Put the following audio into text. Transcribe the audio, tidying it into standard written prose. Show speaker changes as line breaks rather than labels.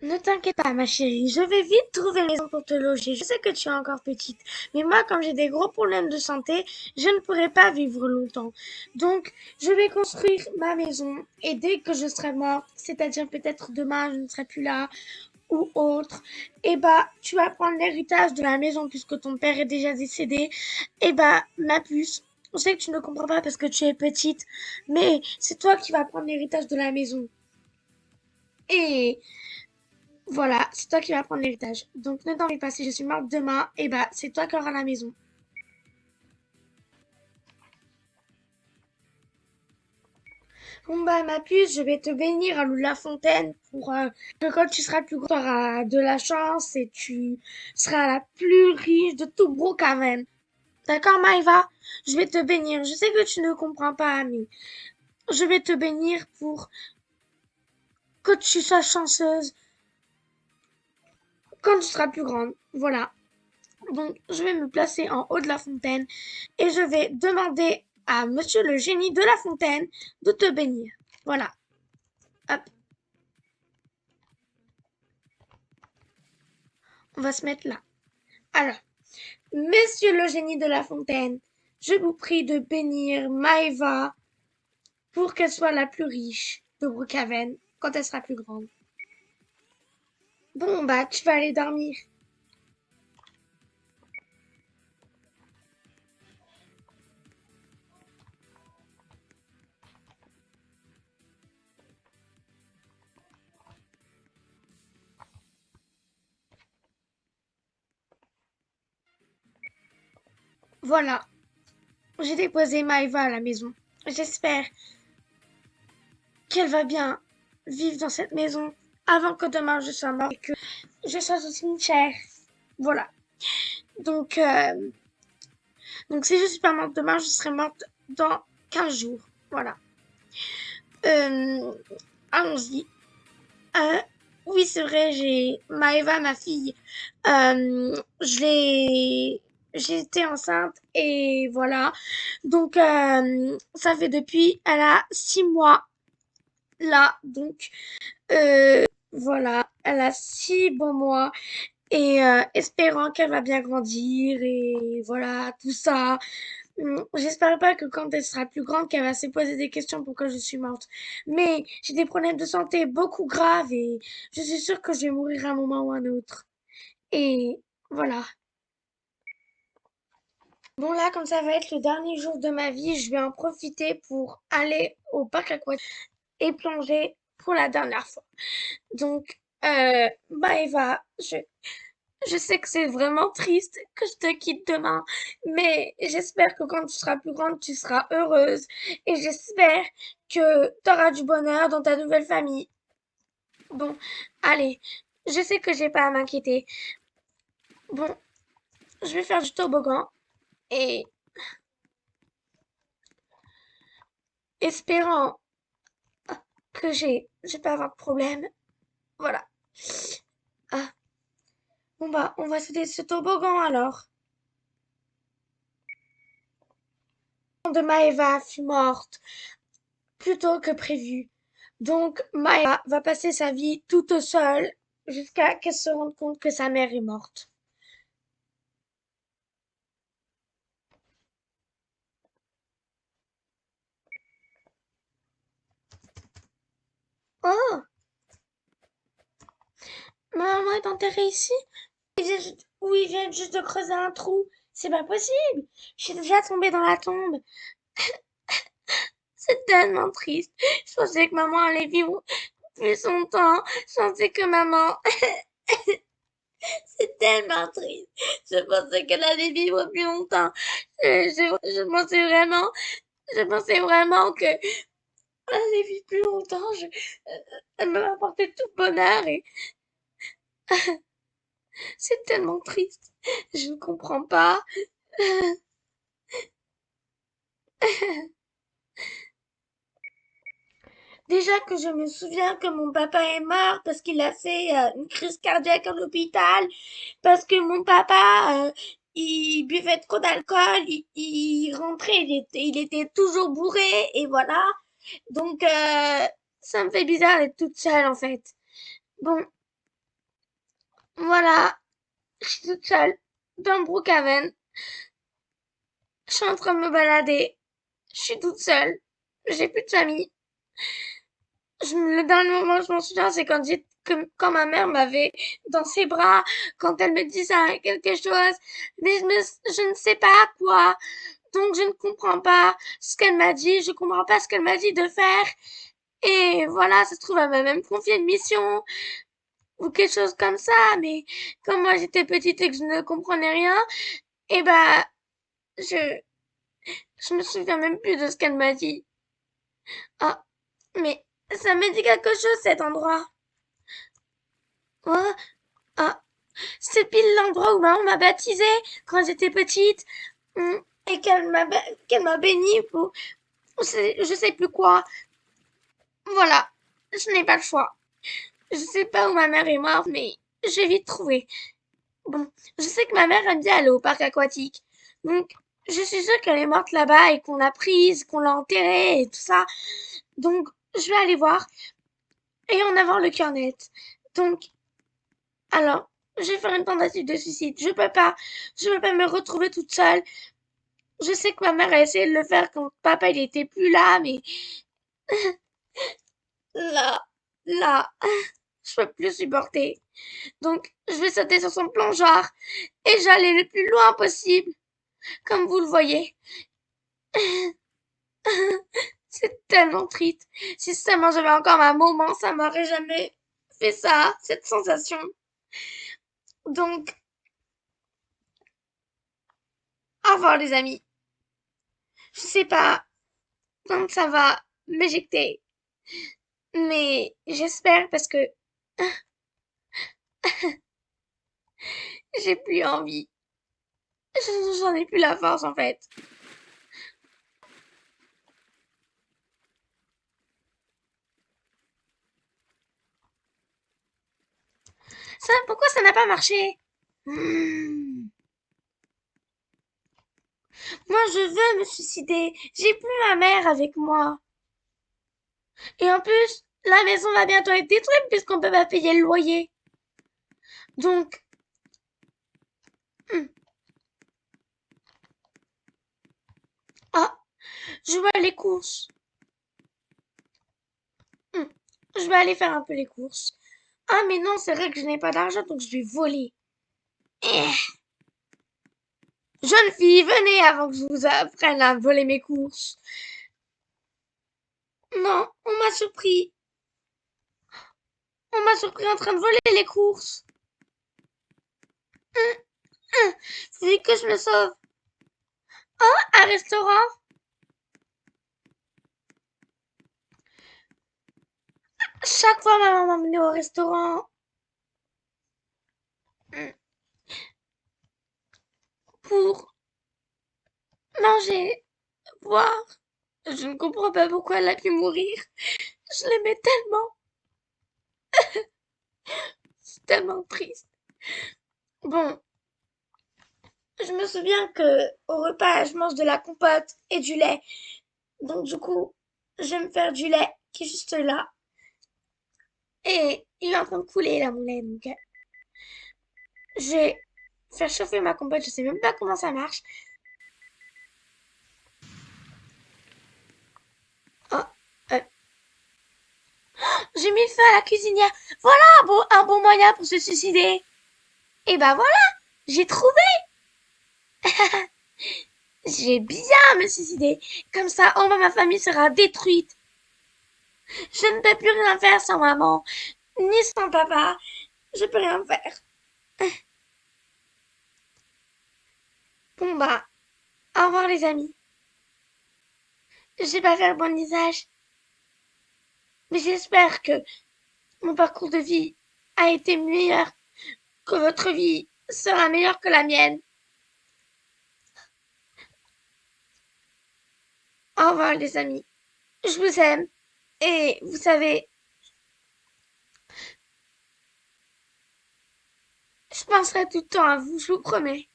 Ne t'inquiète pas, ma chérie, je vais vite trouver une maison pour te loger. Je sais que tu es encore petite, mais moi, comme j'ai des gros problèmes de santé, je ne pourrai pas vivre longtemps. Donc, je vais construire ma maison et dès que je serai morte, c'est-à-dire peut-être demain, je ne serai plus là ou autre, eh bah, tu vas prendre l'héritage de la maison puisque ton père est déjà décédé. Eh bah, ma puce, je sais que tu ne comprends pas parce que tu es petite, mais c'est toi qui vas prendre l'héritage de la maison. Et voilà, c'est toi qui vas prendre l'héritage. Donc ne t'en fais pas, si je suis morte demain, eh bah c'est toi qui auras la maison. Bon bah ma puce, je vais te bénir à l'eau de la fontaine pour que quand tu seras plus grande, tu auras de la chance et tu seras la plus riche de tout Brookhaven. D'accord Maëva? Je vais te bénir. Je sais que tu ne comprends pas, mais je vais te bénir pour que tu sois chanceuse quand tu seras plus grande. Voilà. Donc, je vais me placer en haut de la fontaine et je vais demander à monsieur le génie de la fontaine de te bénir. Voilà. Hop, on va se mettre là. Alors, monsieur le génie de la fontaine, je vous prie de bénir Maëva pour qu'elle soit la plus riche de Brookhaven quand elle sera plus grande. Bon, bah, tu vas aller dormir. Voilà, j'ai déposé Maëva à la maison. J'espère qu'elle va bien vivre dans cette maison avant que demain je sois morte et que je sois au cimetière. Voilà. Donc, euh, donc si je suis pas morte demain, je serai morte dans 15 jours. Voilà. Euh, Allons-y. Euh, oui, c'est vrai, j'ai Maëva, ma fille. Je l'ai. J'étais enceinte et voilà. Donc, ça fait depuis, elle a 6 mois là. Donc, voilà, elle a 6 bons mois et espérant qu'elle va bien grandir et voilà, tout ça. J'espère pas que quand elle sera plus grande, qu'elle va se poser des questions pourquoi je suis morte. Mais j'ai des problèmes de santé beaucoup graves et je suis sûre que je vais mourir à un moment ou à un autre. Et voilà. Bon là, comme ça va être le dernier jour de ma vie, je vais en profiter pour aller au parc aquatique et plonger pour la dernière fois. Donc, bah Eva, je sais que c'est vraiment triste que je te quitte demain, mais j'espère que quand tu seras plus grande, tu seras heureuse et j'espère que tu auras du bonheur dans ta nouvelle famille. Bon, allez, je sais que j'ai pas à m'inquiéter. Bon, je vais faire du toboggan et espérant que je vais pas avoir de problème. Voilà. Ah, bon bah, on va sauter ce toboggan alors. De Maëva fut morte plus tôt que prévu. Donc Maya va passer sa vie toute seule jusqu'à qu'elle se rende compte que sa mère est morte. Oh, ma maman est enterrée ici? Oui, ils viennent juste de creuser un trou. C'est pas possible. Je suis déjà tombée dans la tombe. C'est tellement triste. Je pensais que maman allait vivre plus longtemps. Je pensais que maman... C'est tellement triste. Je pensais qu'elle allait vivre plus longtemps. Je pensais vraiment... Je pensais vraiment que elle allait vivre plus longtemps. Elle m'a apporté tout le bonheur et c'est tellement triste. Je ne comprends pas. Déjà que je me souviens que mon papa est mort parce qu'il a fait une crise cardiaque à l'hôpital, parce que mon papa, il buvait trop d'alcool, il rentrait, il était toujours bourré, et voilà. Donc, ça me fait bizarre d'être toute seule, en fait. Bon, Voilà, je suis toute seule dans Brookhaven. Je suis en train de me balader. Je suis toute seule. J'ai plus de famille. Le dernier moment, je m'en souviens, c'est quand ma mère m'avait dans ses bras, quand elle me disait quelque chose, mais je ne sais pas quoi. Donc, je ne comprends pas ce qu'elle m'a dit. Je comprends pas ce qu'elle m'a dit de faire. Et voilà, ça se trouve, elle m'a même confié une mission ou quelque chose comme ça. Mais comme moi, j'étais petite et que je ne comprenais rien, et bah, je, je me souviens même plus de ce qu'elle m'a dit. Ah, mais ça me dit quelque chose, cet endroit. Oh, ah, c'est pile l'endroit où maman m'a baptisée quand j'étais petite. Et qu'elle m'a bénie pour, je sais plus quoi. Voilà. Je n'ai pas le choix. Je sais pas où ma mère est morte, mais je vais vite trouver. Bon, je sais que ma mère aime bien aller au parc aquatique. Donc, je suis sûre qu'elle est morte là-bas et qu'on l'a prise, qu'on l'a enterrée et tout ça. Donc, je vais aller voir et en avoir le cœur net. Donc, alors, je vais faire une tentative de suicide. Je peux pas. Je peux pas me retrouver toute seule. Je sais que ma mère a essayé de le faire quand papa il était plus là, mais là, là, je peux plus supporter. Donc, je vais sauter sur son plongeoir et j'allais le plus loin possible, comme vous le voyez. C'est tellement triste. Si seulement j'avais encore ma maman, ça m'aurait jamais fait ça, cette sensation. Donc, au revoir les amis. Je sais pas quand ça va m'éjecter, mais j'espère parce que j'ai plus envie. J'en ai plus la force en fait. Ça, pourquoi ça n'a pas marché? Hmm. Moi, je veux me suicider. J'ai plus ma mère avec moi. Et en plus, la maison va bientôt être détruite puisqu'on peut pas payer le loyer. Donc, hmm. Ah, je vais aller les courses. Hmm. Je vais aller faire un peu les courses. Ah, mais non, c'est vrai que je n'ai pas d'argent, donc je vais voler. Eh. Jeune fille, venez avant que je vous apprenne à voler mes courses. Non, on m'a surpris. On m'a surpris en train de voler les courses. Hum, Faut que je me sauve. Oh, un restaurant. Chaque fois, ma maman m'emmenait au restaurant hum, pour manger, boire. Je ne comprends pas pourquoi elle a pu mourir. Je l'aimais tellement. C'est tellement triste. Bon, je me souviens que au repas, je mange de la compote et du lait. Donc du coup, je vais me faire du lait qui est juste là. Et il est en train de couler là, mon lait. Donc, je vais faire chauffer ma compote. Je sais même pas comment ça marche. Oh, euh, j'ai mis le feu à la cuisinière. Voilà un bon moyen pour se suicider. Et bah voilà, j'ai trouvé. J'ai bien me suicider. Comme ça, au moins ma famille sera détruite. Je ne peux plus rien faire sans maman, ni sans papa. Je peux rien faire. Bon bah, au revoir les amis. Je vais pas faire bon usage, mais j'espère que mon parcours de vie a été meilleur, que votre vie sera meilleure que la mienne. Au revoir les amis. Je vous aime. Et vous savez, je penserai tout le temps à vous, je vous promets.